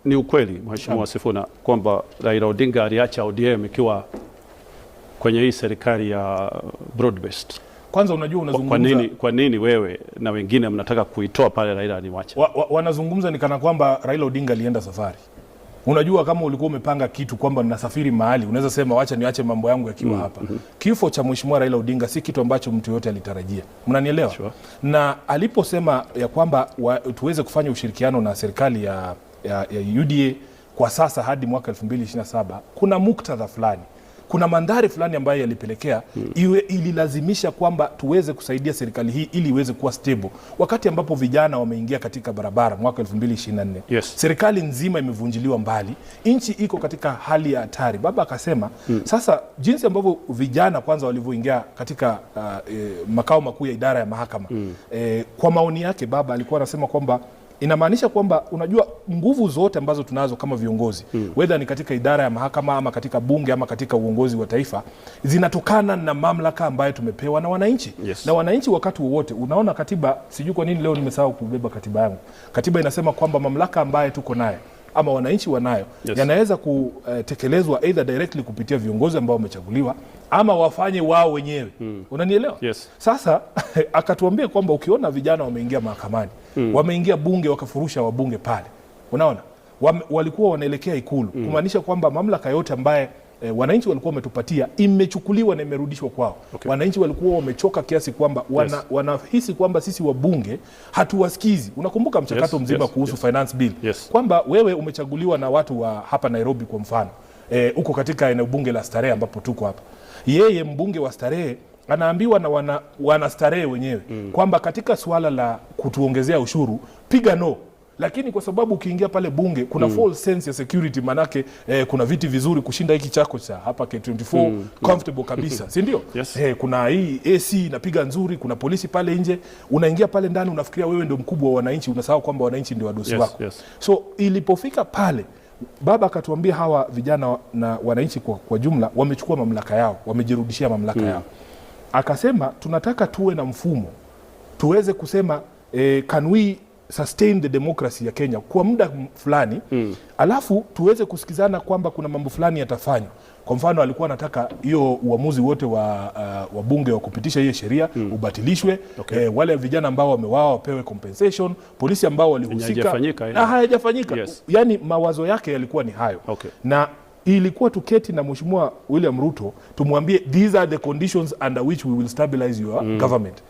Ni ukweli Mheshimiwa Sifuna kwamba Raila Odinga aliacha ODM ikiwa kwenye hii serikali ya broad based. Kwanza unajua unazungumza kwa nini wewe na wengine mnataka kuitoa pale Raila aliwacha? Wanazungumza ni kana kwamba Raila Odinga alienda safari. Unajua kama ulikuwa umepanga kitu kwamba ninasafiri mahali, unaweza sema wacha niache mambo yangu yakiwa hapa. Kifo cha Mheshimiwa Raila Odinga si kitu ambacho mtu yote alitarajia. Mnanielewa? Sure. Na aliposema ya kwamba tuweze kufanya ushirikiano na serikali ya UDA kwa sasa hadi mwaka 2027, kuna muktadha fulani, kuna mandhari fulani ambayo yalipelekea ililazimisha kwamba tuweze kusaidia serikali hii ili iweze kuwa stable. Wakati ambapo vijana wameingia katika barabara mwaka 2024, yes. Serikali nzima imevunjiliwa mbali, nchi iko katika hali ya hatari. Baba akasema sasa jinsi ambavyo vijana kwanza walivyoingia katika makao makuu ya idara ya mahakama, kwa maoni yake baba alikuwa anasema kwamba inamaanisha kwamba unajua nguvu zote ambazo tunazo kama viongozi, whether ni katika idara ya mahakama ama katika bunge ama katika uongozi wa taifa, zinatokana na mamlaka ambayo tumepewa na wananchi. Yes. Na wananchi wakati wowote, unaona katiba, sijui kwa nini leo nimesahau kubeba katiba yangu. Katiba inasema kwamba mamlaka ambayo tuko nayo ama wananchi wanayo, yes, yanaweza kutekelezwa either directly kupitia viongozi ambao wamechaguliwa ama wafanye wao wenyewe. Unanielewa? Yes. Sasa akatuambia kwamba ukiona vijana wameingia mahakamani, wameingia bunge wakafurusha wabunge pale, unaona walikuwa wanaelekea Ikulu, kumaanisha kwamba mamlaka yote ambaye wananchi walikuwa wametupatia imechukuliwa na imerudishwa kwao. Okay. Wananchi walikuwa wamechoka kiasi kwamba wanahisi kwamba sisi wabunge hatuwasikizi. Unakumbuka mchakato mzima kuhusu finance bill, kwamba wewe umechaguliwa na watu wa hapa Nairobi kwa mfano, uko katika eneo bunge la Starehe ambapo tuko hapa. Yeye mbunge wa Starehe anaambiwa na wana Starehe wenyewe kwamba katika swala la kutuongezea ushuru piga no. Lakini kwa sababu ukiingia pale bunge kuna false sense ya security, manake kuna viti vizuri kushinda hiki chako cha hapa K24, comfortable kabisa, si ndio? Yes. Kuna hii AC inapiga nzuri, kuna polisi pale nje, unaingia pale ndani unafikiria wewe ndio mkubwa wa wananchi, unasahau kwamba wananchi ndio wadosi wako. Yes. So ilipofika pale baba akatuambia hawa vijana na wananchi kwa jumla wamechukua mamlaka yao, wamejirudishia mamlaka yao. Akasema tunataka tuwe na mfumo tuweze kusema can we sustain the democracy ya Kenya kwa muda fulani, alafu tuweze kusikizana kwamba kuna mambo fulani yatafanywa. Kwa mfano alikuwa anataka hiyo uamuzi wote wa bunge wa kupitisha hiyo sheria ubatilishwe. Okay. Wale vijana ambao wameuawa wapewe compensation, polisi ambao walihusika hayajafanyika. Yes. Yani mawazo yake yalikuwa ni hayo. Okay. Na ilikuwa tuketi na Mheshimiwa William Ruto tumwambie these are the conditions under which we will stabilize your government.